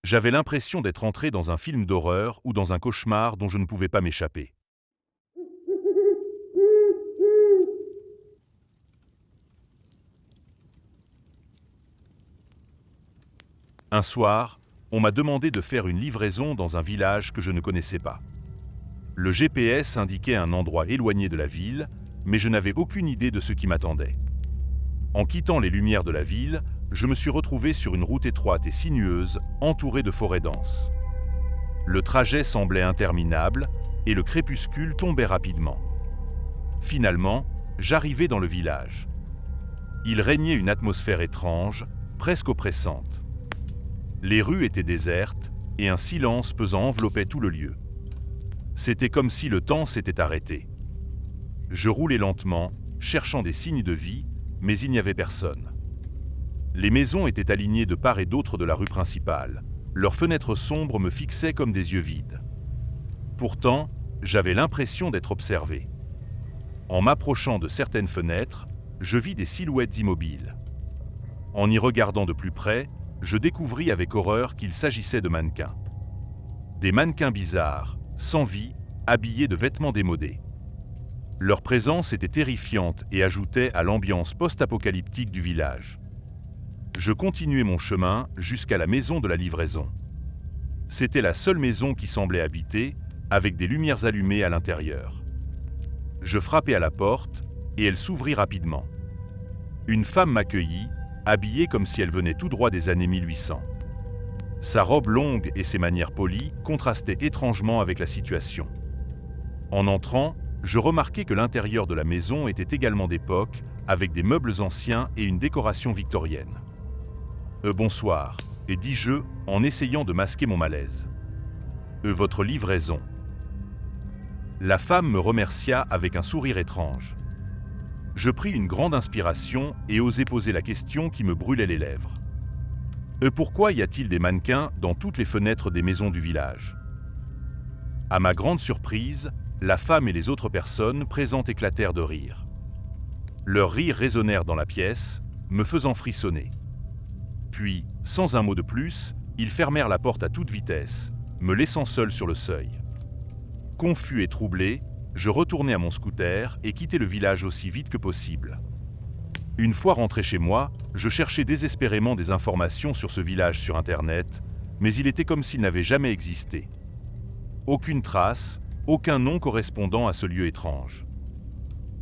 J'avais l'impression d'être entré dans un film d'horreur ou dans un cauchemar dont je ne pouvais pas m'échapper. Un soir, on m'a demandé de faire une livraison dans un village que je ne connaissais pas. Le GPS indiquait un endroit éloigné de la ville, mais je n'avais aucune idée de ce qui m'attendait. En quittant les lumières de la ville, je me suis retrouvé sur une route étroite et sinueuse, entourée de forêts denses. Le trajet semblait interminable et le crépuscule tombait rapidement. Finalement, j'arrivai dans le village. Il régnait une atmosphère étrange, presque oppressante. Les rues étaient désertes et un silence pesant enveloppait tout le lieu. C'était comme si le temps s'était arrêté. Je roulais lentement, cherchant des signes de vie, mais il n'y avait personne. Les maisons étaient alignées de part et d'autre de la rue principale. Leurs fenêtres sombres me fixaient comme des yeux vides. Pourtant, j'avais l'impression d'être observé. En m'approchant de certaines fenêtres, je vis des silhouettes immobiles. En y regardant de plus près, je découvris avec horreur qu'il s'agissait de mannequins. Des mannequins bizarres, sans vie, habillés de vêtements démodés. Leur présence était terrifiante et ajoutait à l'ambiance post-apocalyptique du village. Je continuai mon chemin jusqu'à la maison de la livraison. C'était la seule maison qui semblait habitée, avec des lumières allumées à l'intérieur. Je frappai à la porte et elle s'ouvrit rapidement. Une femme m'accueillit, habillée comme si elle venait tout droit des années 1800. Sa robe longue et ses manières polies contrastaient étrangement avec la situation. En entrant, je remarquai que l'intérieur de la maison était également d'époque, avec des meubles anciens et une décoration victorienne. Bonsoir, dis-je en essayant de masquer mon malaise. Votre livraison. La femme me remercia avec un sourire étrange. Je pris une grande inspiration et osai poser la question qui me brûlait les lèvres. Pourquoi y a-t-il des mannequins dans toutes les fenêtres des maisons du village? À ma grande surprise, la femme et les autres personnes présentes éclatèrent de rire. Leurs rires résonnèrent dans la pièce, me faisant frissonner. Puis, sans un mot de plus, ils fermèrent la porte à toute vitesse, me laissant seul sur le seuil. Confus et troublé, je retournai à mon scooter et quittai le village aussi vite que possible. Une fois rentré chez moi, je cherchais désespérément des informations sur ce village sur Internet, mais il était comme s'il n'avait jamais existé. Aucune trace, aucun nom correspondant à ce lieu étrange.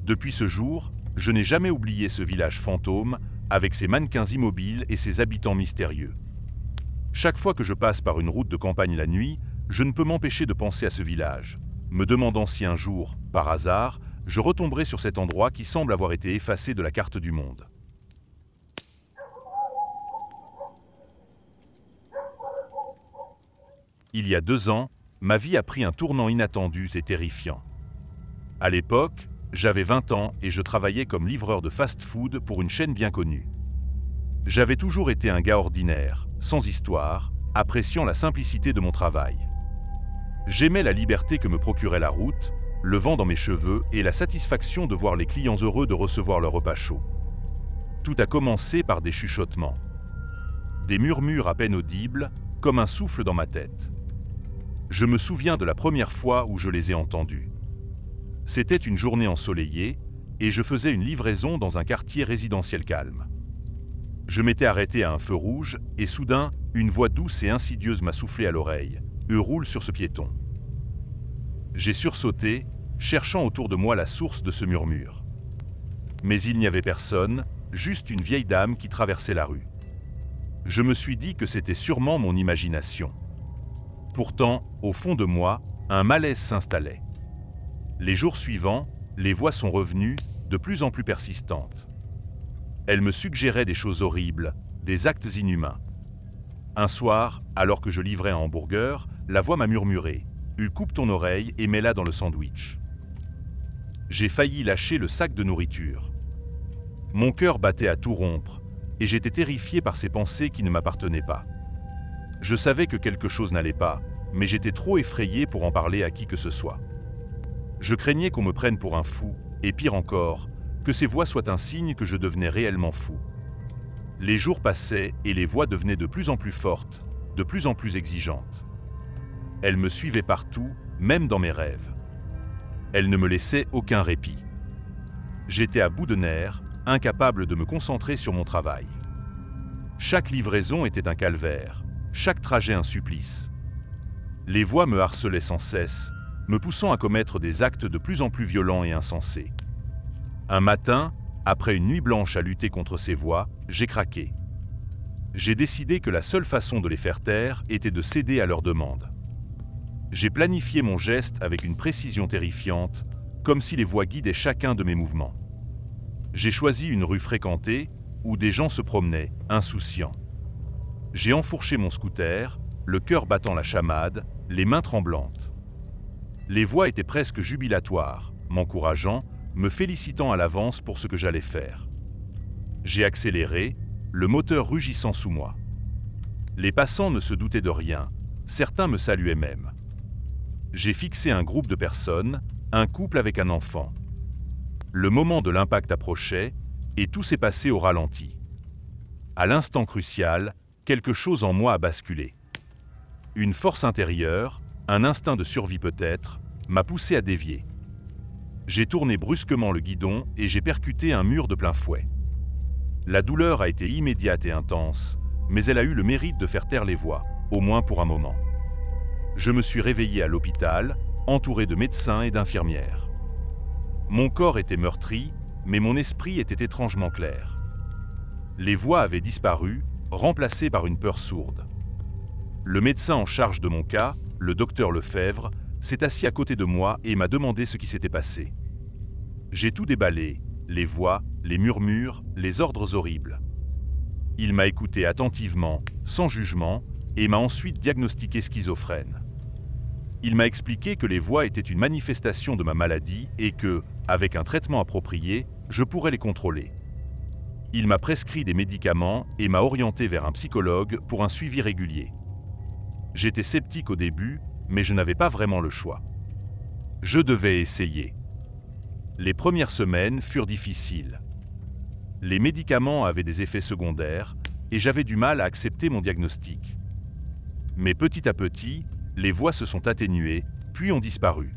Depuis ce jour, je n'ai jamais oublié ce village fantôme, avec ses mannequins immobiles et ses habitants mystérieux. Chaque fois que je passe par une route de campagne la nuit, je ne peux m'empêcher de penser à ce village, me demandant si un jour, par hasard, je retomberai sur cet endroit qui semble avoir été effacé de la carte du monde. Il y a 2 ans, ma vie a pris un tournant inattendu et terrifiant. À l'époque, j'avais 20 ans et je travaillais comme livreur de fast-food pour une chaîne bien connue. J'avais toujours été un gars ordinaire, sans histoire, appréciant la simplicité de mon travail. J'aimais la liberté que me procurait la route, le vent dans mes cheveux et la satisfaction de voir les clients heureux de recevoir leur repas chaud. Tout a commencé par des chuchotements. Des murmures à peine audibles, comme un souffle dans ma tête. Je me souviens de la première fois où je les ai entendus. C'était une journée ensoleillée et je faisais une livraison dans un quartier résidentiel calme. Je m'étais arrêté à un feu rouge et soudain, une voix douce et insidieuse m'a soufflé à l'oreille. Roule sur ce piéton. J'ai sursauté, cherchant autour de moi la source de ce murmure. Mais il n'y avait personne, juste une vieille dame qui traversait la rue. Je me suis dit que c'était sûrement mon imagination. Pourtant, au fond de moi, un malaise s'installait. Les jours suivants, les voix sont revenues, de plus en plus persistantes. Elles me suggéraient des choses horribles, des actes inhumains. Un soir, alors que je livrais un hamburger, la voix m'a murmuré « Coupe ton oreille et mets-la dans le sandwich ». J'ai failli lâcher le sac de nourriture. Mon cœur battait à tout rompre et j'étais terrifié par ces pensées qui ne m'appartenaient pas. Je savais que quelque chose n'allait pas, mais j'étais trop effrayé pour en parler à qui que ce soit. Je craignais qu'on me prenne pour un fou, et pire encore, que ces voix soient un signe que je devenais réellement fou. Les jours passaient et les voix devenaient de plus en plus fortes, de plus en plus exigeante. Elle me suivait partout, même dans mes rêves. Elle ne me laissait aucun répit. J'étais à bout de nerfs, incapable de me concentrer sur mon travail. Chaque livraison était un calvaire, chaque trajet un supplice. Les voix me harcelaient sans cesse, me poussant à commettre des actes de plus en plus violents et insensés. Un matin, après une nuit blanche à lutter contre ces voix, j'ai craqué. J'ai décidé que la seule façon de les faire taire était de céder à leurs demandes. J'ai planifié mon geste avec une précision terrifiante, comme si les voix guidaient chacun de mes mouvements. J'ai choisi une rue fréquentée, où des gens se promenaient, insouciants. J'ai enfourché mon scooter, le cœur battant la chamade, les mains tremblantes. Les voix étaient presque jubilatoires, m'encourageant, me félicitant à l'avance pour ce que j'allais faire. J'ai accéléré, le moteur rugissant sous moi. Les passants ne se doutaient de rien, certains me saluaient même. J'ai fixé un groupe de personnes, un couple avec un enfant. Le moment de l'impact approchait, et tout s'est passé au ralenti. À l'instant crucial, quelque chose en moi a basculé. Une force intérieure, un instinct de survie peut-être, m'a poussé à dévier. J'ai tourné brusquement le guidon et j'ai percuté un mur de plein fouet. La douleur a été immédiate et intense, mais elle a eu le mérite de faire taire les voix, au moins pour un moment. Je me suis réveillé à l'hôpital, entouré de médecins et d'infirmières. Mon corps était meurtri, mais mon esprit était étrangement clair. Les voix avaient disparu, remplacées par une peur sourde. Le médecin en charge de mon cas, le docteur Lefebvre, s'est assis à côté de moi et m'a demandé ce qui s'était passé. J'ai tout déballé, les voix, les murmures, les ordres horribles. Il m'a écouté attentivement, sans jugement, et m'a ensuite diagnostiqué schizophrène. Il m'a expliqué que les voix étaient une manifestation de ma maladie et que, avec un traitement approprié, je pourrais les contrôler. Il m'a prescrit des médicaments et m'a orienté vers un psychologue pour un suivi régulier. J'étais sceptique au début, mais je n'avais pas vraiment le choix. Je devais essayer. Les premières semaines furent difficiles. Les médicaments avaient des effets secondaires et j'avais du mal à accepter mon diagnostic. Mais petit à petit, les voix se sont atténuées, puis ont disparu.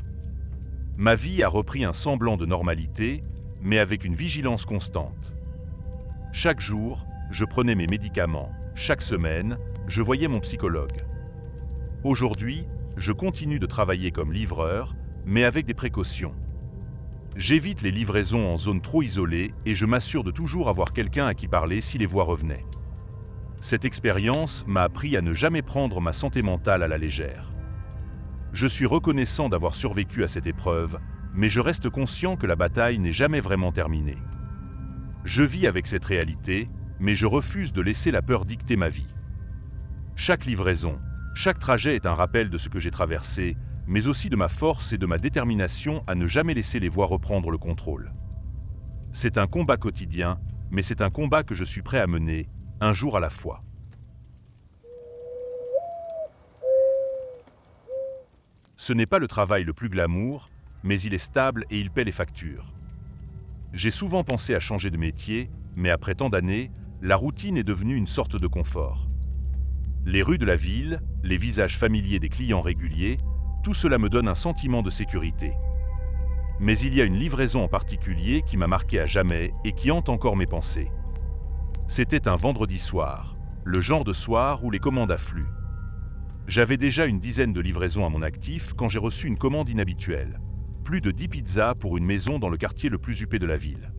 Ma vie a repris un semblant de normalité, mais avec une vigilance constante. Chaque jour, je prenais mes médicaments. Chaque semaine, je voyais mon psychologue. Aujourd'hui, je continue de travailler comme livreur, mais avec des précautions. J'évite les livraisons en zone trop isolée et je m'assure de toujours avoir quelqu'un à qui parler si les voix revenaient. Cette expérience m'a appris à ne jamais prendre ma santé mentale à la légère. Je suis reconnaissant d'avoir survécu à cette épreuve, mais je reste conscient que la bataille n'est jamais vraiment terminée. Je vis avec cette réalité, mais je refuse de laisser la peur dicter ma vie. Chaque livraison, chaque trajet est un rappel de ce que j'ai traversé, mais aussi de ma force et de ma détermination à ne jamais laisser les voix reprendre le contrôle. C'est un combat quotidien, mais c'est un combat que je suis prêt à mener, un jour à la fois. Ce n'est pas le travail le plus glamour, mais il est stable et il paie les factures. J'ai souvent pensé à changer de métier, mais après tant d'années, la routine est devenue une sorte de confort. Les rues de la ville, les visages familiers des clients réguliers, tout cela me donne un sentiment de sécurité. Mais il y a une livraison en particulier qui m'a marqué à jamais et qui hante encore mes pensées. C'était un vendredi soir, le genre de soir où les commandes affluent. J'avais déjà une dizaine de livraisons à mon actif quand j'ai reçu une commande inhabituelle. Plus de 10 pizzas pour une maison dans le quartier le plus huppé de la ville.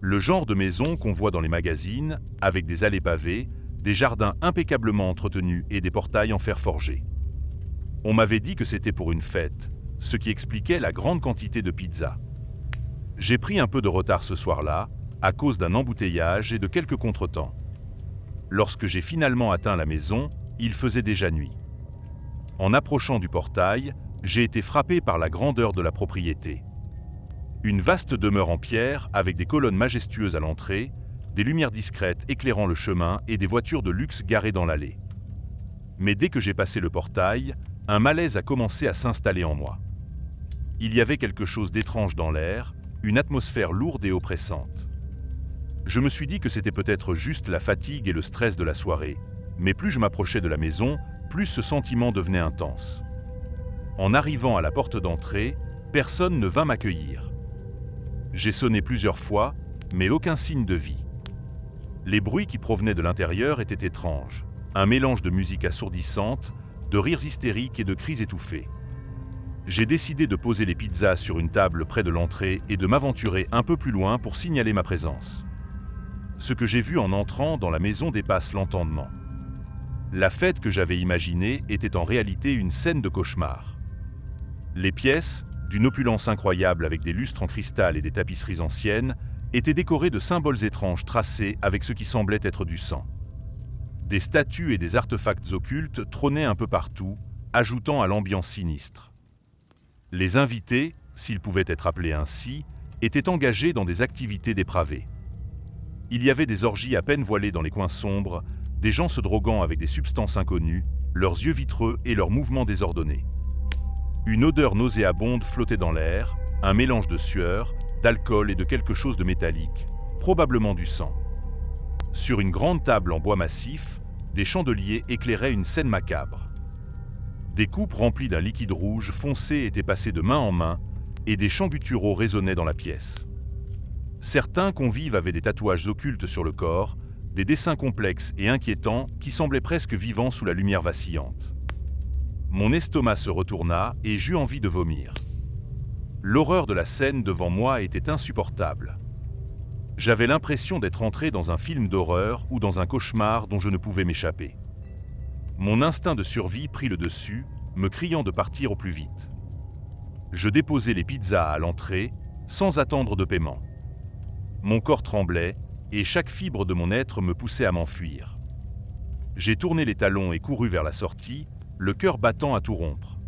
Le genre de maison qu'on voit dans les magazines, avec des allées pavées, des jardins impeccablement entretenus et des portails en fer forgé. On m'avait dit que c'était pour une fête, ce qui expliquait la grande quantité de pizzas. J'ai pris un peu de retard ce soir-là, à cause d'un embouteillage et de quelques contretemps. Lorsque j'ai finalement atteint la maison, il faisait déjà nuit. En approchant du portail, j'ai été frappé par la grandeur de la propriété. Une vaste demeure en pierre avec des colonnes majestueuses à l'entrée, des lumières discrètes éclairant le chemin et des voitures de luxe garées dans l'allée. Mais dès que j'ai passé le portail, un malaise a commencé à s'installer en moi. Il y avait quelque chose d'étrange dans l'air, une atmosphère lourde et oppressante. Je me suis dit que c'était peut-être juste la fatigue et le stress de la soirée, mais plus je m'approchais de la maison, plus ce sentiment devenait intense. En arrivant à la porte d'entrée, personne ne vint m'accueillir. J'ai sonné plusieurs fois, mais aucun signe de vie. Les bruits qui provenaient de l'intérieur étaient étranges, un mélange de musique assourdissante, de rires hystériques et de cris étouffés. J'ai décidé de poser les pizzas sur une table près de l'entrée et de m'aventurer un peu plus loin pour signaler ma présence. Ce que j'ai vu en entrant dans la maison dépasse l'entendement. La fête que j'avais imaginée était en réalité une scène de cauchemar. Les pièces, d'une opulence incroyable avec des lustres en cristal et des tapisseries anciennes, étaient décorées de symboles étranges tracés avec ce qui semblait être du sang. Des statues et des artefacts occultes trônaient un peu partout, ajoutant à l'ambiance sinistre. Les invités, s'ils pouvaient être appelés ainsi, étaient engagés dans des activités dépravées. Il y avait des orgies à peine voilées dans les coins sombres, des gens se droguant avec des substances inconnues, leurs yeux vitreux et leurs mouvements désordonnés. Une odeur nauséabonde flottait dans l'air, un mélange de sueur, d'alcool et de quelque chose de métallique, probablement du sang. Sur une grande table en bois massif, des chandeliers éclairaient une scène macabre. Des coupes remplies d'un liquide rouge foncé étaient passées de main en main et des chants gutturaux résonnaient dans la pièce. Certains convives avaient des tatouages occultes sur le corps, des dessins complexes et inquiétants qui semblaient presque vivants sous la lumière vacillante. Mon estomac se retourna et j'eus envie de vomir. L'horreur de la scène devant moi était insupportable. J'avais l'impression d'être entré dans un film d'horreur ou dans un cauchemar dont je ne pouvais m'échapper. Mon instinct de survie prit le dessus, me criant de partir au plus vite. Je déposai les pizzas à l'entrée, sans attendre de paiement. Mon corps tremblait, et chaque fibre de mon être me poussait à m'enfuir. J'ai tourné les talons et couru vers la sortie, le cœur battant à tout rompre.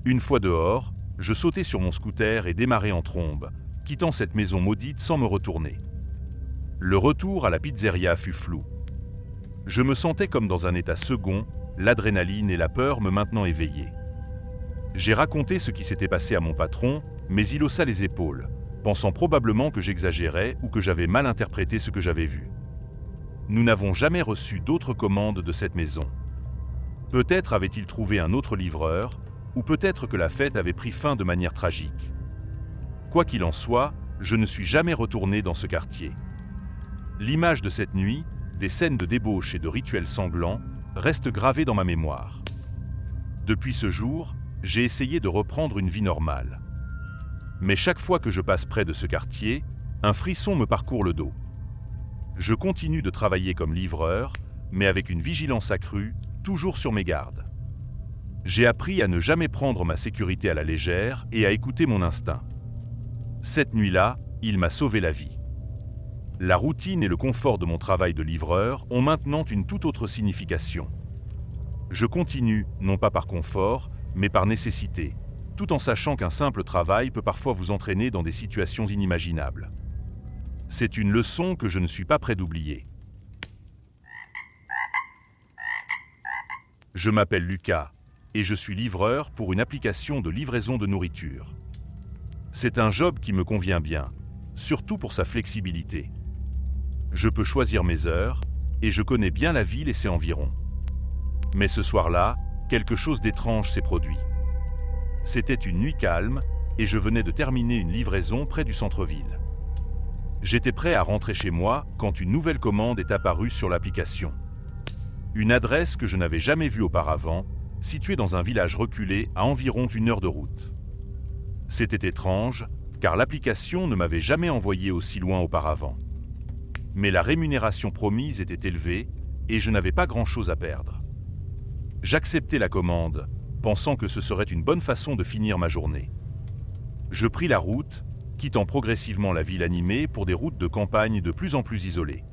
Une fois dehors, je sautai sur mon scooter et démarrai en trombe, quittant cette maison maudite sans me retourner. Le retour à la pizzeria fut flou. Je me sentais comme dans un état second, l'adrénaline et la peur me maintenant éveillé. J'ai raconté ce qui s'était passé à mon patron, mais il haussa les épaules, pensant probablement que j'exagérais ou que j'avais mal interprété ce que j'avais vu. Nous n'avons jamais reçu d'autres commandes de cette maison. Peut-être avait-il trouvé un autre livreur, ou peut-être que la fête avait pris fin de manière tragique. Quoi qu'il en soit, je ne suis jamais retourné dans ce quartier. L'image de cette nuit, des scènes de débauche et de rituels sanglants, reste gravée dans ma mémoire. Depuis ce jour, j'ai essayé de reprendre une vie normale. Mais chaque fois que je passe près de ce quartier, un frisson me parcourt le dos. Je continue de travailler comme livreur, mais avec une vigilance accrue, toujours sur mes gardes. J'ai appris à ne jamais prendre ma sécurité à la légère et à écouter mon instinct. Cette nuit-là, il m'a sauvé la vie. La routine et le confort de mon travail de livreur ont maintenant une toute autre signification. Je continue, non pas par confort, mais par nécessité, tout en sachant qu'un simple travail peut parfois vous entraîner dans des situations inimaginables. C'est une leçon que je ne suis pas prêt d'oublier. Je m'appelle Lucas et je suis livreur pour une application de livraison de nourriture. C'est un job qui me convient bien, surtout pour sa flexibilité. Je peux choisir mes heures et je connais bien la ville et ses environs. Mais ce soir-là, quelque chose d'étrange s'est produit. C'était une nuit calme et je venais de terminer une livraison près du centre-ville. J'étais prêt à rentrer chez moi quand une nouvelle commande est apparue sur l'application. Une adresse que je n'avais jamais vue auparavant, située dans un village reculé à environ 1 heure de route. C'était étrange, car l'application ne m'avait jamais envoyé aussi loin auparavant. Mais la rémunération promise était élevée et je n'avais pas grand-chose à perdre. J'acceptai la commande, pensant que ce serait une bonne façon de finir ma journée. Je pris la route, quittant progressivement la ville animée pour des routes de campagne de plus en plus isolées.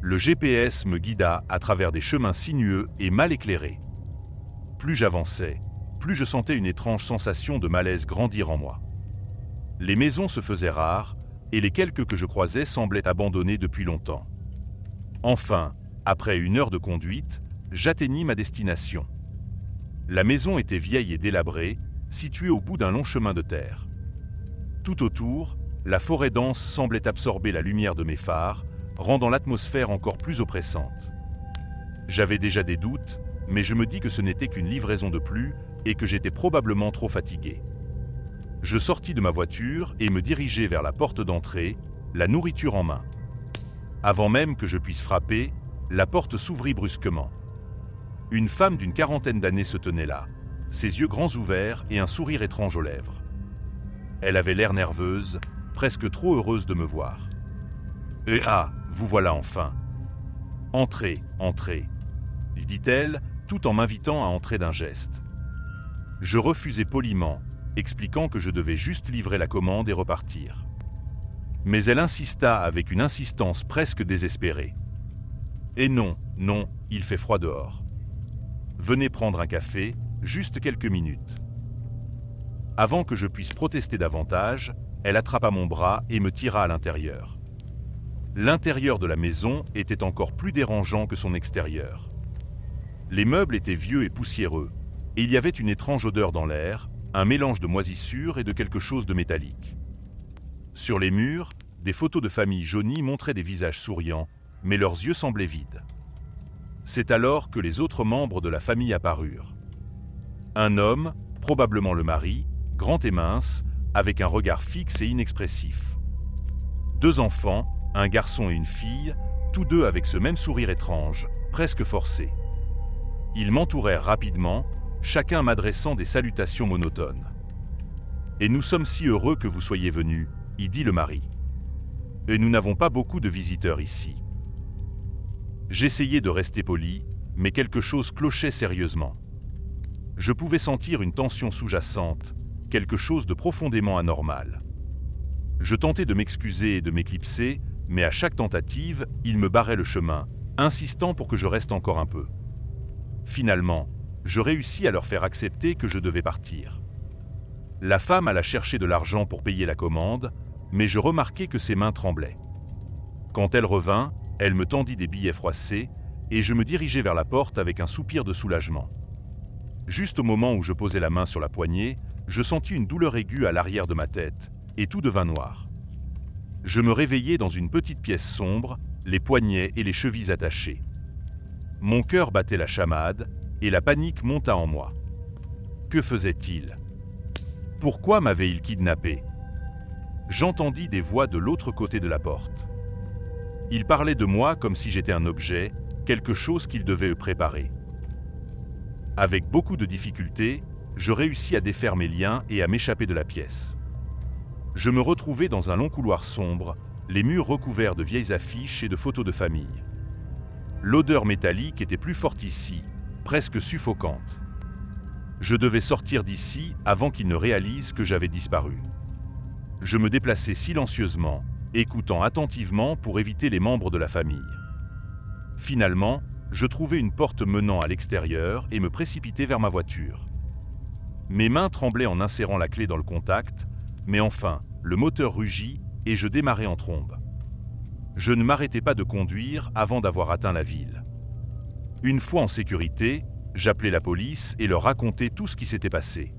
Le GPS me guida à travers des chemins sinueux et mal éclairés. Plus j'avançais, plus je sentais une étrange sensation de malaise grandir en moi. Les maisons se faisaient rares et les quelques que je croisais semblaient abandonnées depuis longtemps. Enfin, après 1 heure de conduite, j'atteignis ma destination. La maison était vieille et délabrée, située au bout d'un long chemin de terre. Tout autour, la forêt dense semblait absorber la lumière de mes phares, rendant l'atmosphère encore plus oppressante. J'avais déjà des doutes, mais je me dis que ce n'était qu'une livraison de plus et que j'étais probablement trop fatigué. Je sortis de ma voiture et me dirigeai vers la porte d'entrée, la nourriture en main. Avant même que je puisse frapper, la porte s'ouvrit brusquement. Une femme d'une quarantaine d'années se tenait là, ses yeux grands ouverts et un sourire étrange aux lèvres. Elle avait l'air nerveuse, presque trop heureuse de me voir. « Ah, vous voilà enfin. Entrez, entrez, » dit-elle, tout en m'invitant à entrer d'un geste. Je refusai poliment, expliquant que je devais juste livrer la commande et repartir. Mais elle insista avec une insistance presque désespérée. « Et non, non, il fait froid dehors. Venez prendre un café, juste quelques minutes. » Avant que je puisse protester davantage, elle attrapa mon bras et me tira à l'intérieur. L'intérieur de la maison était encore plus dérangeant que son extérieur. Les meubles étaient vieux et poussiéreux, et il y avait une étrange odeur dans l'air, un mélange de moisissure et de quelque chose de métallique. Sur les murs, des photos de famille jaunies montraient des visages souriants, mais leurs yeux semblaient vides. C'est alors que les autres membres de la famille apparurent. Un homme, probablement le mari, grand et mince, avec un regard fixe et inexpressif. 2 enfants, un garçon et une fille, tous deux avec ce même sourire étrange, presque forcé. Ils m'entourèrent rapidement, chacun m'adressant des salutations monotones. « Et nous sommes si heureux que vous soyez venus, » y dit le mari. « Et nous n'avons pas beaucoup de visiteurs ici. » J'essayais de rester poli, mais quelque chose clochait sérieusement. Je pouvais sentir une tension sous-jacente, quelque chose de profondément anormal. Je tentais de m'excuser et de m'éclipser, mais à chaque tentative, il me barrait le chemin, insistant pour que je reste encore un peu. Finalement, je réussis à leur faire accepter que je devais partir. La femme alla chercher de l'argent pour payer la commande, mais je remarquai que ses mains tremblaient. Quand elle revint, elle me tendit des billets froissés et je me dirigeai vers la porte avec un soupir de soulagement. Juste au moment où je posais la main sur la poignée, je sentis une douleur aiguë à l'arrière de ma tête et tout devint noir. Je me réveillai dans une petite pièce sombre, les poignets et les chevilles attachés. Mon cœur battait la chamade et la panique monta en moi. Que faisait-il? Pourquoi m'avait-il kidnappé? J'entendis des voix de l'autre côté de la porte. Ils parlaient de moi comme si j'étais un objet, quelque chose qu'ils devaient préparer. Avec beaucoup de difficultés, je réussis à défaire mes liens et à m'échapper de la pièce. Je me retrouvai dans un long couloir sombre, les murs recouverts de vieilles affiches et de photos de famille. L'odeur métallique était plus forte ici, presque suffocante. Je devais sortir d'ici avant qu'ils ne réalisent que j'avais disparu. Je me déplaçais silencieusement, écoutant attentivement pour éviter les membres de la famille. Finalement, je trouvai une porte menant à l'extérieur et me précipitai vers ma voiture. Mes mains tremblaient en insérant la clé dans le contact, mais enfin, le moteur rugit et je démarrai en trombe. Je ne m'arrêtai pas de conduire avant d'avoir atteint la ville. Une fois en sécurité, j'appelai la police et leur racontai tout ce qui s'était passé.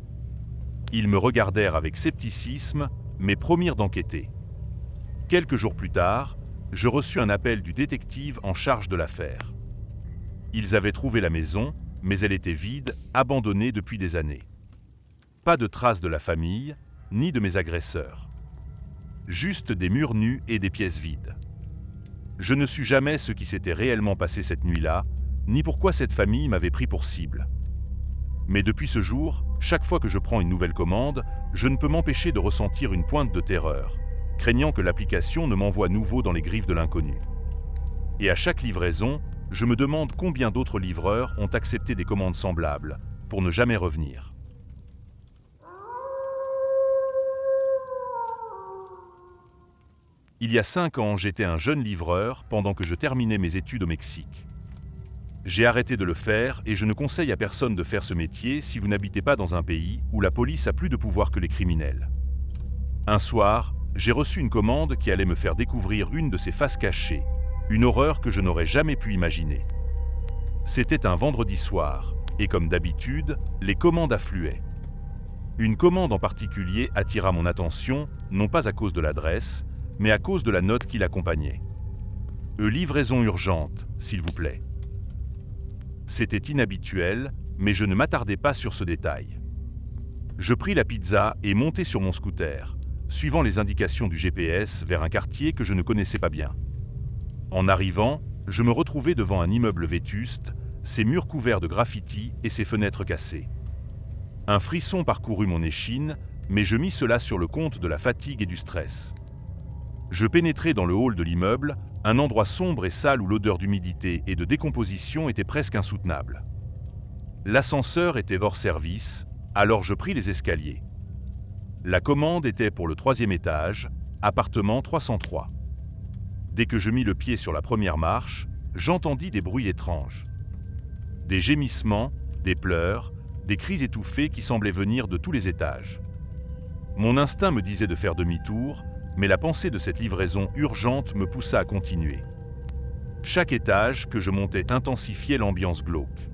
Ils me regardèrent avec scepticisme, mais promirent d'enquêter. Quelques jours plus tard, je reçus un appel du détective en charge de l'affaire. Ils avaient trouvé la maison, mais elle était vide, abandonnée depuis des années. Pas de traces de la famille, ni de mes agresseurs. Juste des murs nus et des pièces vides. Je ne sus jamais ce qui s'était réellement passé cette nuit-là, ni pourquoi cette famille m'avait pris pour cible. Mais depuis ce jour, chaque fois que je prends une nouvelle commande, je ne peux m'empêcher de ressentir une pointe de terreur, craignant que l'application ne m'envoie nouveau dans les griffes de l'inconnu. Et à chaque livraison, je me demande combien d'autres livreurs ont accepté des commandes semblables, pour ne jamais revenir. Il y a 5 ans, j'étais un jeune livreur pendant que je terminais mes études au Mexique. J'ai arrêté de le faire et je ne conseille à personne de faire ce métier si vous n'habitez pas dans un pays où la police a plus de pouvoir que les criminels. Un soir, j'ai reçu une commande qui allait me faire découvrir une de ces faces cachées, une horreur que je n'aurais jamais pu imaginer. C'était un vendredi soir, et comme d'habitude, les commandes affluaient. Une commande en particulier attira mon attention, non pas à cause de l'adresse, mais à cause de la note qui l'accompagnait. Livraison urgente, s'il vous plaît. C'était inhabituel, mais je ne m'attardais pas sur ce détail. Je pris la pizza et montai sur mon scooter, suivant les indications du GPS vers un quartier que je ne connaissais pas bien. En arrivant, je me retrouvai devant un immeuble vétuste, ses murs couverts de graffitis et ses fenêtres cassées. Un frisson parcourut mon échine, mais je mis cela sur le compte de la fatigue et du stress. Je pénétrai dans le hall de l'immeuble, un endroit sombre et sale où l'odeur d'humidité et de décomposition était presque insoutenable. L'ascenseur était hors service, alors je pris les escaliers. La commande était pour le 3e étage, appartement 303. Dès que je mis le pied sur la première marche, j'entendis des bruits étranges. Des gémissements, des pleurs, des cris étouffés qui semblaient venir de tous les étages. Mon instinct me disait de faire demi-tour, mais la pensée de cette livraison urgente me poussa à continuer. Chaque étage que je montais intensifiait l'ambiance glauque.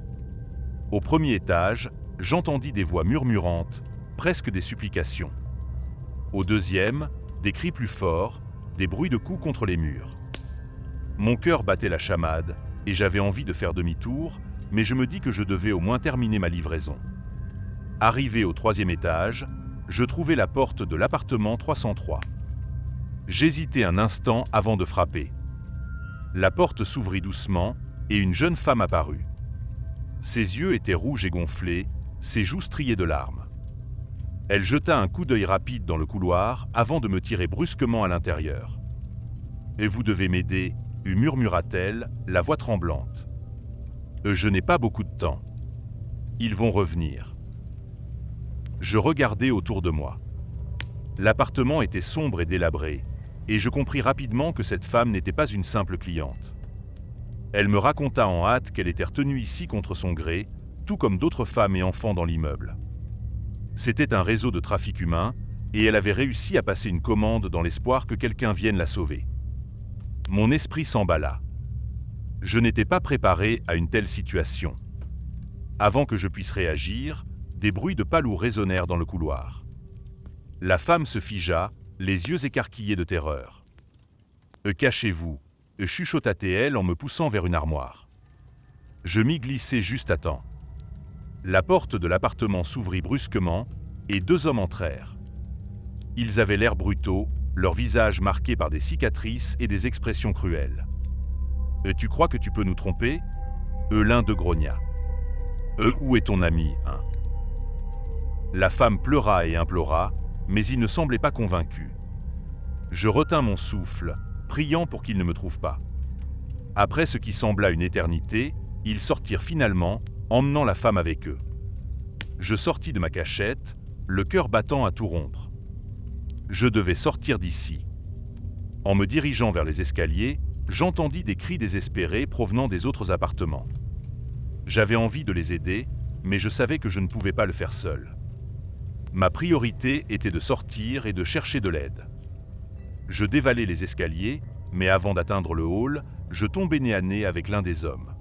Au 1er étage, j'entendis des voix murmurantes, presque des supplications. Au 2e, des cris plus forts, des bruits de coups contre les murs. Mon cœur battait la chamade et j'avais envie de faire demi-tour, mais je me dis que je devais au moins terminer ma livraison. Arrivé au 3e étage, je trouvai la porte de l'appartement 303. J'hésitai un instant avant de frapper. La porte s'ouvrit doucement et une jeune femme apparut. Ses yeux étaient rouges et gonflés, ses joues striées de larmes. Elle jeta un coup d'œil rapide dans le couloir avant de me tirer brusquement à l'intérieur. « Et vous devez m'aider » murmura-t-elle, la voix tremblante. « Je n'ai pas beaucoup de temps. Ils vont revenir. » Je regardai autour de moi. L'appartement était sombre et délabré, et je compris rapidement que cette femme n'était pas une simple cliente. Elle me raconta en hâte qu'elle était retenue ici contre son gré, tout comme d'autres femmes et enfants dans l'immeuble. C'était un réseau de trafic humain, et elle avait réussi à passer une commande dans l'espoir que quelqu'un vienne la sauver. Mon esprit s'emballa. Je n'étais pas préparé à une telle situation. Avant que je puisse réagir, des bruits de pas lourds résonnèrent dans le couloir. La femme se figea, les yeux écarquillés de terreur. « Cachez-vous » chuchota-t-elle en me poussant vers une armoire. Je m'y glissai juste à temps. La porte de l'appartement s'ouvrit brusquement et 2 hommes entrèrent. Ils avaient l'air brutaux, leur visage marqué par des cicatrices et des expressions cruelles. « Tu crois que tu peux nous tromper » l'un d'eux grogna. « Où est ton ami, hein ?» La femme pleura et implora, mais il ne semblait pas convaincu. Je retins mon souffle, priant pour qu'ils ne me trouvent pas. Après ce qui sembla une éternité, ils sortirent finalement, emmenant la femme avec eux. Je sortis de ma cachette, le cœur battant à tout rompre. Je devais sortir d'ici. En me dirigeant vers les escaliers, j'entendis des cris désespérés provenant des autres appartements. J'avais envie de les aider, mais je savais que je ne pouvais pas le faire seul. Ma priorité était de sortir et de chercher de l'aide. Je dévalai les escaliers, mais avant d'atteindre le hall, je tombai nez à nez avec l'un des hommes.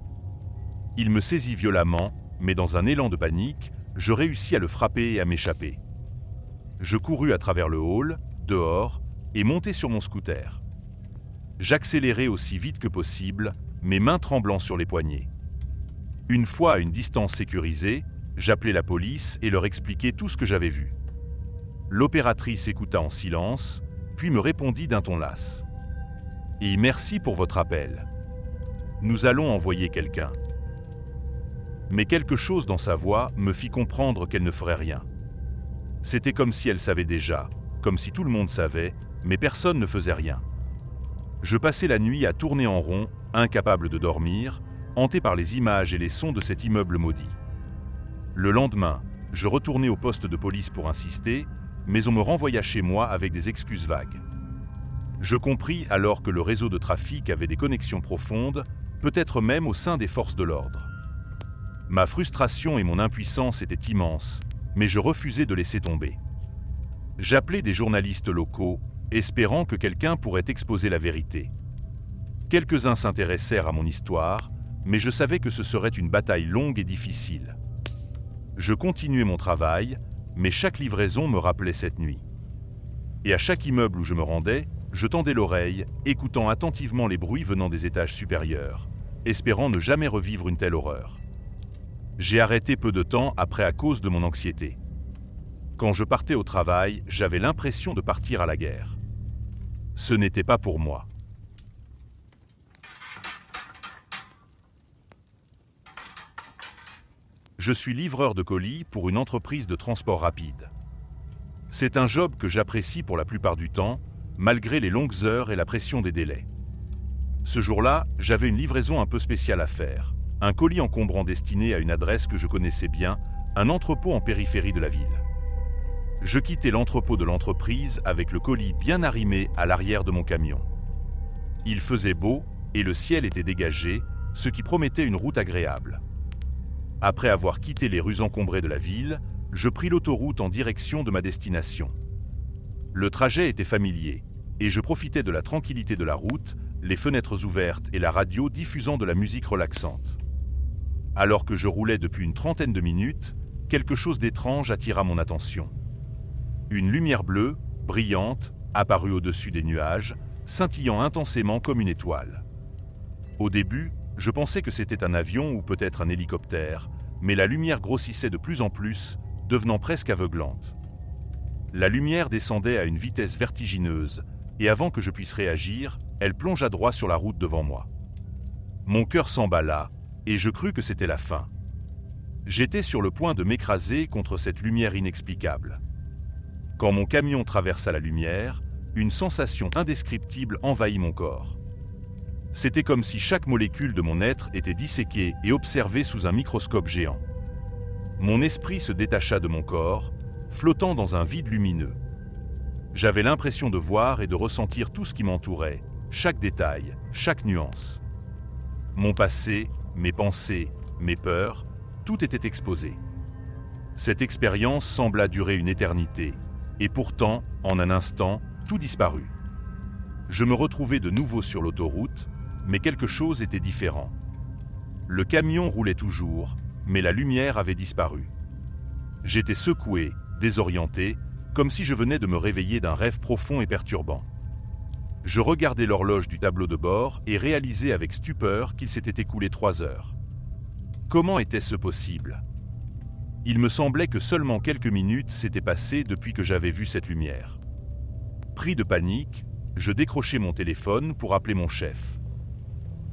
Il me saisit violemment, mais dans un élan de panique, je réussis à le frapper et à m'échapper. Je courus à travers le hall, dehors, et montai sur mon scooter. J'accélérai aussi vite que possible, mes mains tremblant sur les poignets. Une fois à une distance sécurisée, j'appelai la police et leur expliquai tout ce que j'avais vu. L'opératrice écouta en silence, puis me répondit d'un ton las. « Et merci pour votre appel. Nous allons envoyer quelqu'un. » Mais quelque chose dans sa voix me fit comprendre qu'elle ne ferait rien. C'était comme si elle savait déjà, comme si tout le monde savait, mais personne ne faisait rien. Je passai la nuit à tourner en rond, incapable de dormir, hanté par les images et les sons de cet immeuble maudit. Le lendemain, je retournai au poste de police pour insister, mais on me renvoya chez moi avec des excuses vagues. Je compris alors que le réseau de trafic avait des connexions profondes, peut-être même au sein des forces de l'ordre. Ma frustration et mon impuissance étaient immenses, mais je refusais de laisser tomber. J'appelai des journalistes locaux, espérant que quelqu'un pourrait exposer la vérité. Quelques-uns s'intéressèrent à mon histoire, mais je savais que ce serait une bataille longue et difficile. Je continuais mon travail, mais chaque livraison me rappelait cette nuit. Et à chaque immeuble où je me rendais, je tendais l'oreille, écoutant attentivement les bruits venant des étages supérieurs, espérant ne jamais revivre une telle horreur. J'ai arrêté peu de temps après à cause de mon anxiété. Quand je partais au travail, j'avais l'impression de partir à la guerre. Ce n'était pas pour moi. Je suis livreur de colis pour une entreprise de transport rapide. C'est un job que j'apprécie pour la plupart du temps, malgré les longues heures et la pression des délais. Ce jour-là, j'avais une livraison un peu spéciale à faire. Un colis encombrant destiné à une adresse que je connaissais bien, un entrepôt en périphérie de la ville. Je quittais l'entrepôt de l'entreprise avec le colis bien arrimé à l'arrière de mon camion. Il faisait beau et le ciel était dégagé, ce qui promettait une route agréable. Après avoir quitté les rues encombrées de la ville, je pris l'autoroute en direction de ma destination. Le trajet était familier et je profitais de la tranquillité de la route, les fenêtres ouvertes et la radio diffusant de la musique relaxante. Alors que je roulais depuis une trentaine de minutes, quelque chose d'étrange attira mon attention. Une lumière bleue, brillante, apparut au-dessus des nuages, scintillant intensément comme une étoile. Au début, je pensais que c'était un avion ou peut-être un hélicoptère, mais la lumière grossissait de plus en plus, devenant presque aveuglante. La lumière descendait à une vitesse vertigineuse, et avant que je puisse réagir, elle plongea droit sur la route devant moi. Mon cœur s'emballa, et je crus que c'était la fin. J'étais sur le point de m'écraser contre cette lumière inexplicable. Quand mon camion traversa la lumière, une sensation indescriptible envahit mon corps. C'était comme si chaque molécule de mon être était disséquée et observée sous un microscope géant. Mon esprit se détacha de mon corps, flottant dans un vide lumineux. J'avais l'impression de voir et de ressentir tout ce qui m'entourait, chaque détail, chaque nuance. Mon passé, mes pensées, mes peurs, tout était exposé. Cette expérience sembla durer une éternité, et pourtant, en un instant, tout disparut. Je me retrouvais de nouveau sur l'autoroute, mais quelque chose était différent. Le camion roulait toujours, mais la lumière avait disparu. J'étais secoué, désorienté, comme si je venais de me réveiller d'un rêve profond et perturbant. Je regardais l'horloge du tableau de bord et réalisais avec stupeur qu'il s'était écoulé 3 heures. Comment était-ce possible ? Il me semblait que seulement quelques minutes s'étaient passées depuis que j'avais vu cette lumière. Pris de panique, je décrochai mon téléphone pour appeler mon chef.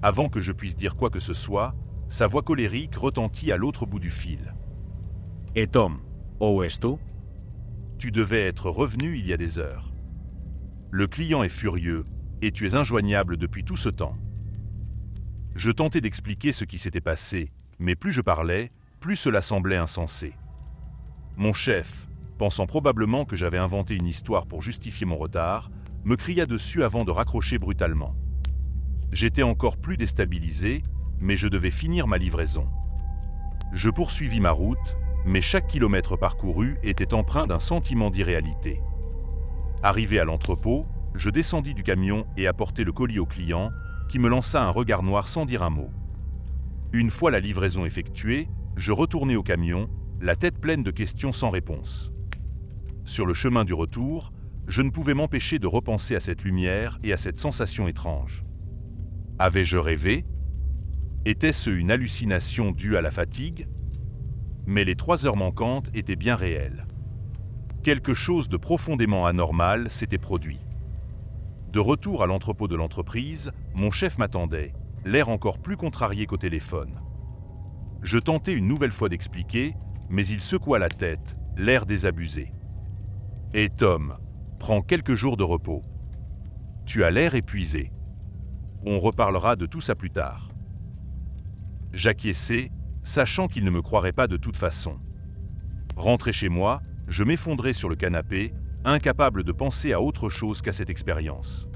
Avant que je puisse dire quoi que ce soit, sa voix colérique retentit à l'autre bout du fil. « Et Tom, où es-tu » ? Tu devais être revenu il y a des heures. Le client est furieux et tu es injoignable depuis tout ce temps. Je tentais d'expliquer ce qui s'était passé, mais plus je parlais, plus cela semblait insensé. Mon chef, pensant probablement que j'avais inventé une histoire pour justifier mon retard, me cria dessus avant de raccrocher brutalement. J'étais encore plus déstabilisé, mais je devais finir ma livraison. Je poursuivis ma route, mais chaque kilomètre parcouru était empreint d'un sentiment d'irréalité. Arrivé à l'entrepôt, je descendis du camion et apportai le colis au client, qui me lança un regard noir sans dire un mot. Une fois la livraison effectuée, je retournai au camion, la tête pleine de questions sans réponse. Sur le chemin du retour, je ne pouvais m'empêcher de repenser à cette lumière et à cette sensation étrange. Avais-je rêvé ? Était-ce une hallucination due à la fatigue ? Mais les 3 heures manquantes étaient bien réelles. Quelque chose de profondément anormal s'était produit. De retour à l'entrepôt de l'entreprise, mon chef m'attendait, l'air encore plus contrarié qu'au téléphone. Je tentai une nouvelle fois d'expliquer, mais il secoua la tête, l'air désabusé. « Et Tom, prends quelques jours de repos. Tu as l'air épuisé. On reparlera de tout ça plus tard. » J'acquiesçai, sachant qu'il ne me croirait pas de toute façon. Rentré chez moi, je m'effondrai sur le canapé, incapable de penser à autre chose qu'à cette expérience.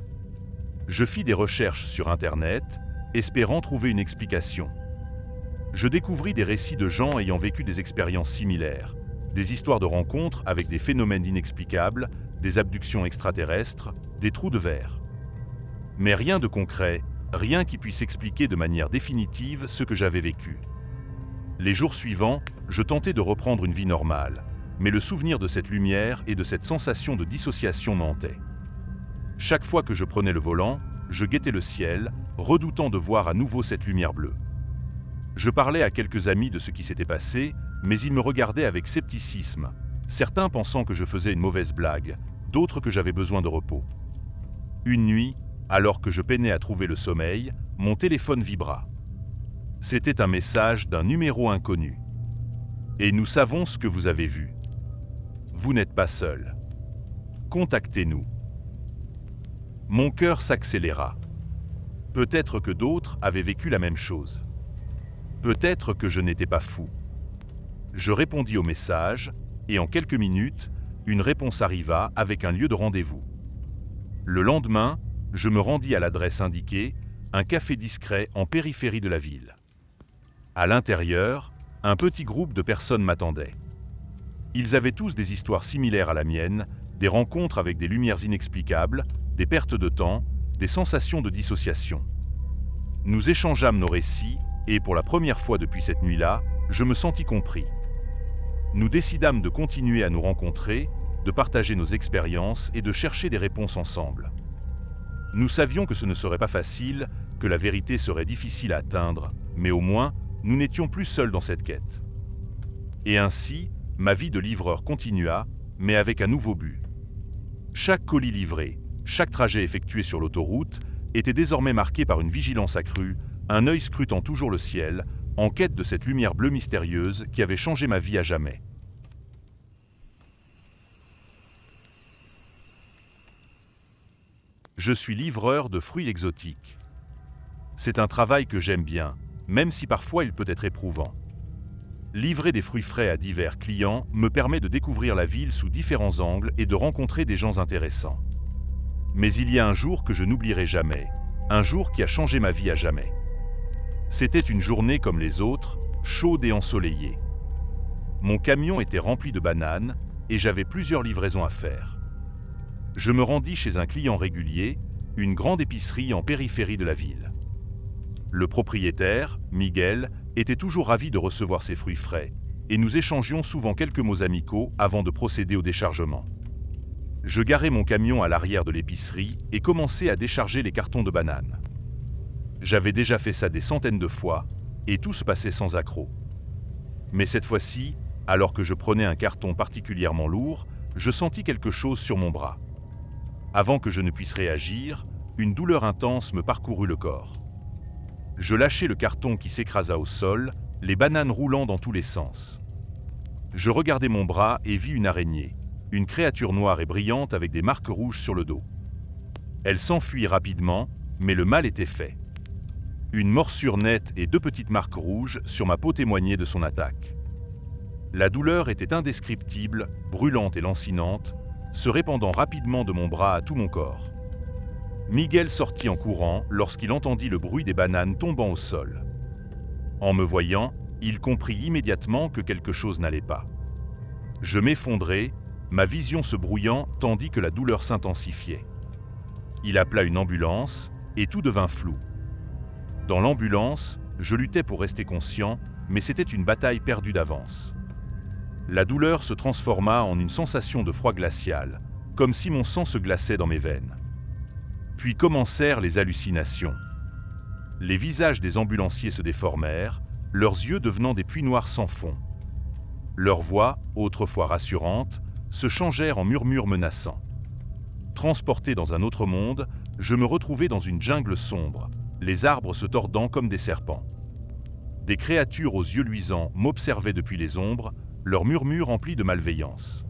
Je fis des recherches sur Internet, espérant trouver une explication. Je découvris des récits de gens ayant vécu des expériences similaires, des histoires de rencontres avec des phénomènes inexplicables, des abductions extraterrestres, des trous de verre. Mais rien de concret, rien qui puisse expliquer de manière définitive ce que j'avais vécu. Les jours suivants, je tentais de reprendre une vie normale, mais le souvenir de cette lumière et de cette sensation de dissociation me hantait. Chaque fois que je prenais le volant, je guettais le ciel, redoutant de voir à nouveau cette lumière bleue. Je parlais à quelques amis de ce qui s'était passé, mais ils me regardaient avec scepticisme, certains pensant que je faisais une mauvaise blague, d'autres que j'avais besoin de repos. Une nuit, alors que je peinais à trouver le sommeil, mon téléphone vibra. C'était un message d'un numéro inconnu. Et nous savons ce que vous avez vu. Vous n'êtes pas seul. Contactez-nous. Mon cœur s'accéléra. Peut-être que d'autres avaient vécu la même chose. Peut-être que je n'étais pas fou. Je répondis au message, et en quelques minutes, une réponse arriva avec un lieu de rendez-vous. Le lendemain, je me rendis à l'adresse indiquée, un café discret en périphérie de la ville. À l'intérieur, un petit groupe de personnes m'attendait. Ils avaient tous des histoires similaires à la mienne, des rencontres avec des lumières inexplicables, des pertes de temps, des sensations de dissociation. Nous échangeâmes nos récits et pour la première fois depuis cette nuit-là, je me sentis compris. Nous décidâmes de continuer à nous rencontrer, de partager nos expériences et de chercher des réponses ensemble. Nous savions que ce ne serait pas facile, que la vérité serait difficile à atteindre, mais au moins, nous n'étions plus seuls dans cette quête. Et ainsi, ma vie de livreur continua, mais avec un nouveau but. Chaque colis livré, chaque trajet effectué sur l'autoroute était désormais marqué par une vigilance accrue, un œil scrutant toujours le ciel, en quête de cette lumière bleue mystérieuse qui avait changé ma vie à jamais. Je suis livreur de fruits exotiques. C'est un travail que j'aime bien, même si parfois il peut être éprouvant. Livrer des fruits frais à divers clients me permet de découvrir la ville sous différents angles et de rencontrer des gens intéressants. Mais il y a un jour que je n'oublierai jamais, un jour qui a changé ma vie à jamais. C'était une journée comme les autres, chaude et ensoleillée. Mon camion était rempli de bananes et j'avais plusieurs livraisons à faire. Je me rendis chez un client régulier, une grande épicerie en périphérie de la ville. Le propriétaire, Miguel, était toujours ravi de recevoir ses fruits frais, et nous échangions souvent quelques mots amicaux avant de procéder au déchargement. Je garai mon camion à l'arrière de l'épicerie et commençai à décharger les cartons de bananes. J'avais déjà fait ça des centaines de fois, et tout se passait sans accroc. Mais cette fois-ci, alors que je prenais un carton particulièrement lourd, je sentis quelque chose sur mon bras. Avant que je ne puisse réagir, une douleur intense me parcourut le corps. Je lâchai le carton qui s'écrasa au sol, les bananes roulant dans tous les sens. Je regardai mon bras et vis une araignée, une créature noire et brillante avec des marques rouges sur le dos. Elle s'enfuit rapidement, mais le mal était fait. Une morsure nette et 2 petites marques rouges sur ma peau témoignaient de son attaque. La douleur était indescriptible, brûlante et lancinante, se répandant rapidement de mon bras à tout mon corps. Miguel sortit en courant lorsqu'il entendit le bruit des bananes tombant au sol. En me voyant, il comprit immédiatement que quelque chose n'allait pas. Je m'effondrai, ma vision se brouillant tandis que la douleur s'intensifiait. Il appela une ambulance et tout devint flou. Dans l'ambulance, je luttais pour rester conscient, mais c'était une bataille perdue d'avance. La douleur se transforma en une sensation de froid glacial, comme si mon sang se glaçait dans mes veines. Puis commencèrent les hallucinations. Les visages des ambulanciers se déformèrent, leurs yeux devenant des puits noirs sans fond. Leurs voix, autrefois rassurantes, se changèrent en murmures menaçants. Transporté dans un autre monde, je me retrouvai dans une jungle sombre, les arbres se tordant comme des serpents. Des créatures aux yeux luisants m'observaient depuis les ombres, leurs murmures emplis de malveillance.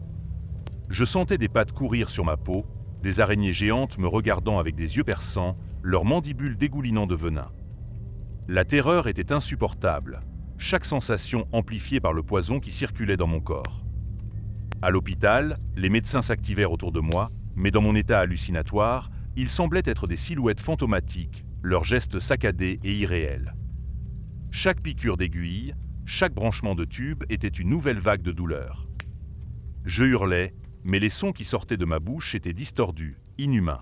Je sentais des pattes courir sur ma peau, des araignées géantes me regardant avec des yeux perçants, leurs mandibules dégoulinant de venin. La terreur était insupportable, chaque sensation amplifiée par le poison qui circulait dans mon corps. À l'hôpital, les médecins s'activèrent autour de moi, mais dans mon état hallucinatoire, ils semblaient être des silhouettes fantomatiques, leurs gestes saccadés et irréels. Chaque piqûre d'aiguille, chaque branchement de tube était une nouvelle vague de douleur. Je hurlais, mais les sons qui sortaient de ma bouche étaient distordus, inhumains.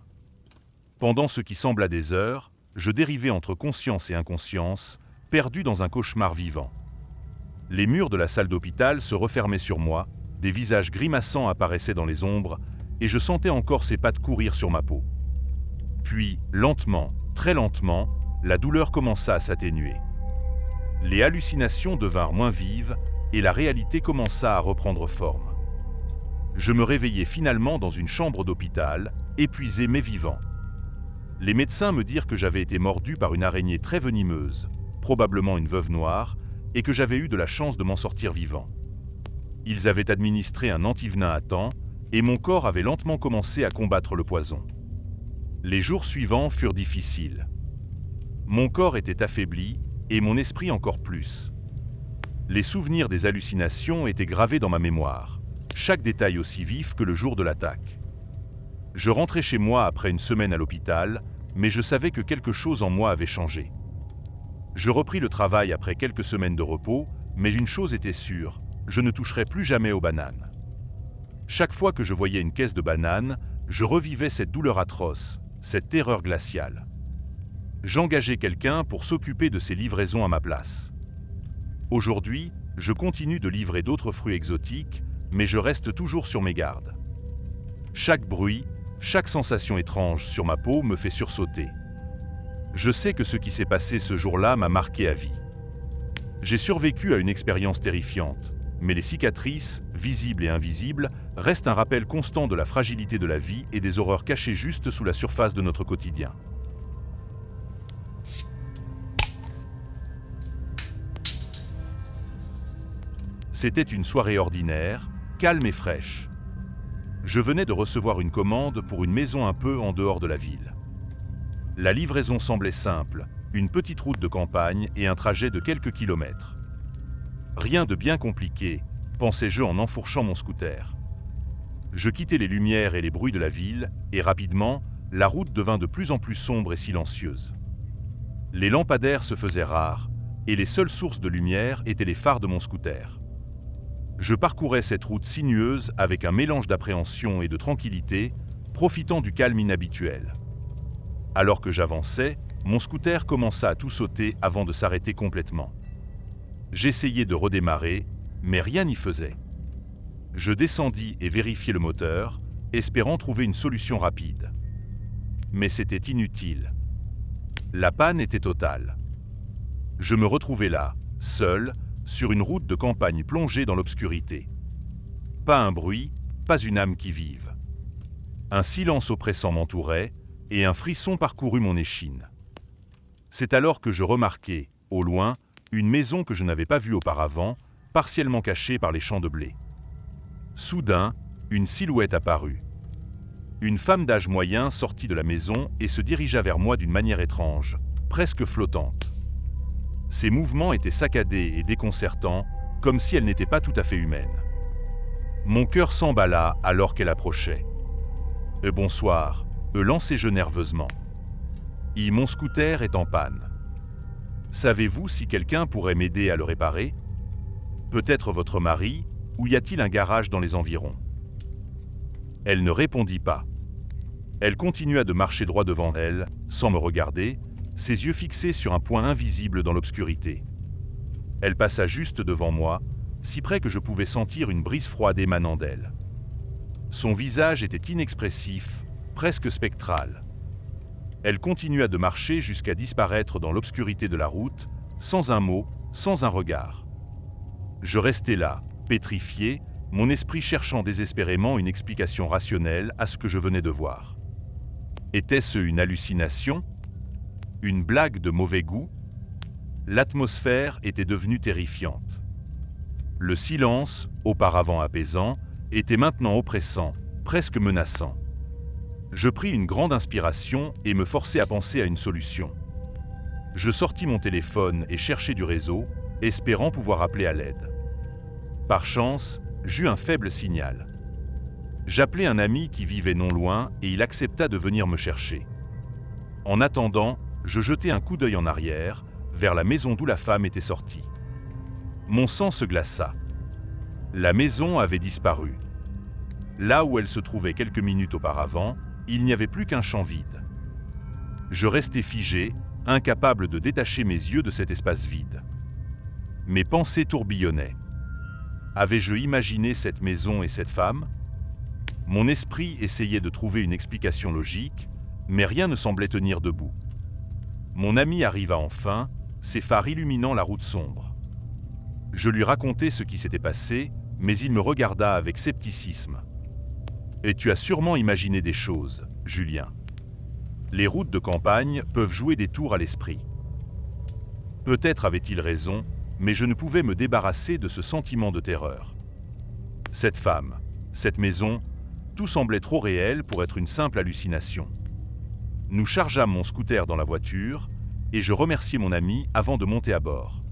Pendant ce qui sembla des heures, je dérivais entre conscience et inconscience, perdu dans un cauchemar vivant. Les murs de la salle d'hôpital se refermaient sur moi, des visages grimaçants apparaissaient dans les ombres, et je sentais encore ces pattes courir sur ma peau. Puis, lentement, très lentement, la douleur commença à s'atténuer. Les hallucinations devinrent moins vives et la réalité commença à reprendre forme. Je me réveillai finalement dans une chambre d'hôpital, épuisé mais vivant. Les médecins me dirent que j'avais été mordu par une araignée très venimeuse, probablement une veuve noire, et que j'avais eu de la chance de m'en sortir vivant. Ils avaient administré un antivenin à temps, et mon corps avait lentement commencé à combattre le poison. Les jours suivants furent difficiles. Mon corps était affaibli, et mon esprit encore plus. Les souvenirs des hallucinations étaient gravés dans ma mémoire, chaque détail aussi vif que le jour de l'attaque. Je rentrais chez moi après une semaine à l'hôpital, mais je savais que quelque chose en moi avait changé. Je repris le travail après quelques semaines de repos, mais une chose était sûre, je ne toucherais plus jamais aux bananes. Chaque fois que je voyais une caisse de bananes, je revivais cette douleur atroce, cette terreur glaciale. J'engageais quelqu'un pour s'occuper de ces livraisons à ma place. Aujourd'hui, je continue de livrer d'autres fruits exotiques, mais je reste toujours sur mes gardes. Chaque bruit, chaque sensation étrange sur ma peau me fait sursauter. Je sais que ce qui s'est passé ce jour-là m'a marqué à vie. J'ai survécu à une expérience terrifiante, mais les cicatrices, visibles et invisibles, restent un rappel constant de la fragilité de la vie et des horreurs cachées juste sous la surface de notre quotidien. C'était une soirée ordinaire, calme et fraîche. Je venais de recevoir une commande pour une maison un peu en dehors de la ville. La livraison semblait simple, une petite route de campagne et un trajet de quelques kilomètres. Rien de bien compliqué, pensais-je en enfourchant mon scooter. Je quittais les lumières et les bruits de la ville, et rapidement, la route devint de plus en plus sombre et silencieuse. Les lampadaires se faisaient rares, et les seules sources de lumière étaient les phares de mon scooter. Je parcourais cette route sinueuse avec un mélange d'appréhension et de tranquillité, profitant du calme inhabituel. Alors que j'avançais, mon scooter commença à tout sauter avant de s'arrêter complètement. J'essayais de redémarrer, mais rien n'y faisait. Je descendis et vérifiai le moteur, espérant trouver une solution rapide. Mais c'était inutile. La panne était totale. Je me retrouvais là, seul, sur une route de campagne plongée dans l'obscurité. Pas un bruit, pas une âme qui vive. Un silence oppressant m'entourait, et un frisson parcourut mon échine. C'est alors que je remarquai, au loin, une maison que je n'avais pas vue auparavant, partiellement cachée par les champs de blé. Soudain, une silhouette apparut. Une femme d'âge moyen sortit de la maison et se dirigea vers moi d'une manière étrange, presque flottante. Ses mouvements étaient saccadés et déconcertants, comme si elle n'était pas tout à fait humaine. Mon cœur s'emballa alors qu'elle approchait. « Bonsoir », lançai-je nerveusement. « Mon scooter est en panne. Savez-vous si quelqu'un pourrait m'aider à le réparer? Peut-être votre mari, ou y a-t-il un garage dans les environs ?» Elle ne répondit pas. Elle continua de marcher droit devant elle, sans me regarder, ses yeux fixés sur un point invisible dans l'obscurité. Elle passa juste devant moi, si près que je pouvais sentir une brise froide émanant d'elle. Son visage était inexpressif, presque spectral. Elle continua de marcher jusqu'à disparaître dans l'obscurité de la route, sans un mot, sans un regard. Je restais là, pétrifié, mon esprit cherchant désespérément une explication rationnelle à ce que je venais de voir. Était-ce une hallucination? Une blague de mauvais goût? L'atmosphère était devenue terrifiante. Le silence, auparavant apaisant, était maintenant oppressant, presque menaçant. Je pris une grande inspiration et me forçai à penser à une solution. Je sortis mon téléphone et cherchai du réseau, espérant pouvoir appeler à l'aide. Par chance, j'eus un faible signal. J'appelai un ami qui vivait non loin et il accepta de venir me chercher. En attendant, je jetai un coup d'œil en arrière, vers la maison d'où la femme était sortie. Mon sang se glaça. La maison avait disparu. Là où elle se trouvait quelques minutes auparavant, il n'y avait plus qu'un champ vide. Je restai figé, incapable de détacher mes yeux de cet espace vide. Mes pensées tourbillonnaient. Avais-je imaginé cette maison et cette femme? Mon esprit essayait de trouver une explication logique, mais rien ne semblait tenir debout. Mon ami arriva enfin, ses phares illuminant la route sombre. Je lui racontai ce qui s'était passé, mais il me regarda avec scepticisme. « Et tu as sûrement imaginé des choses, Julien. Les routes de campagne peuvent jouer des tours à l'esprit. » Peut-être avait-il raison, mais je ne pouvais me débarrasser de ce sentiment de terreur. Cette femme, cette maison, tout semblait trop réel pour être une simple hallucination. Nous chargeâmes mon scooter dans la voiture et je remerciai mon ami avant de monter à bord.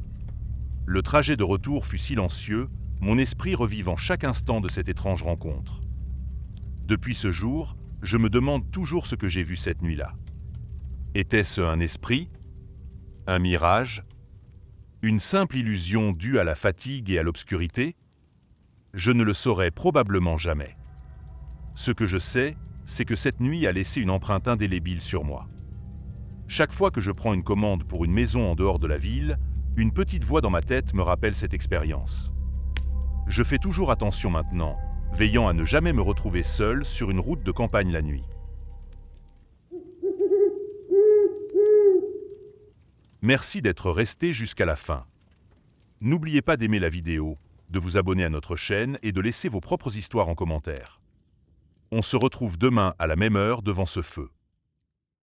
Le trajet de retour fut silencieux, mon esprit revivant chaque instant de cette étrange rencontre. Depuis ce jour, je me demande toujours ce que j'ai vu cette nuit-là. Était-ce un esprit? Un mirage? Une simple illusion due à la fatigue et à l'obscurité? Je ne le saurai probablement jamais. Ce que je sais, c'est que cette nuit a laissé une empreinte indélébile sur moi. Chaque fois que je prends une commande pour une maison en dehors de la ville, une petite voix dans ma tête me rappelle cette expérience. Je fais toujours attention maintenant, veillant à ne jamais me retrouver seul sur une route de campagne la nuit. Merci d'être resté jusqu'à la fin. N'oubliez pas d'aimer la vidéo, de vous abonner à notre chaîne et de laisser vos propres histoires en commentaire. On se retrouve demain à la même heure devant ce feu.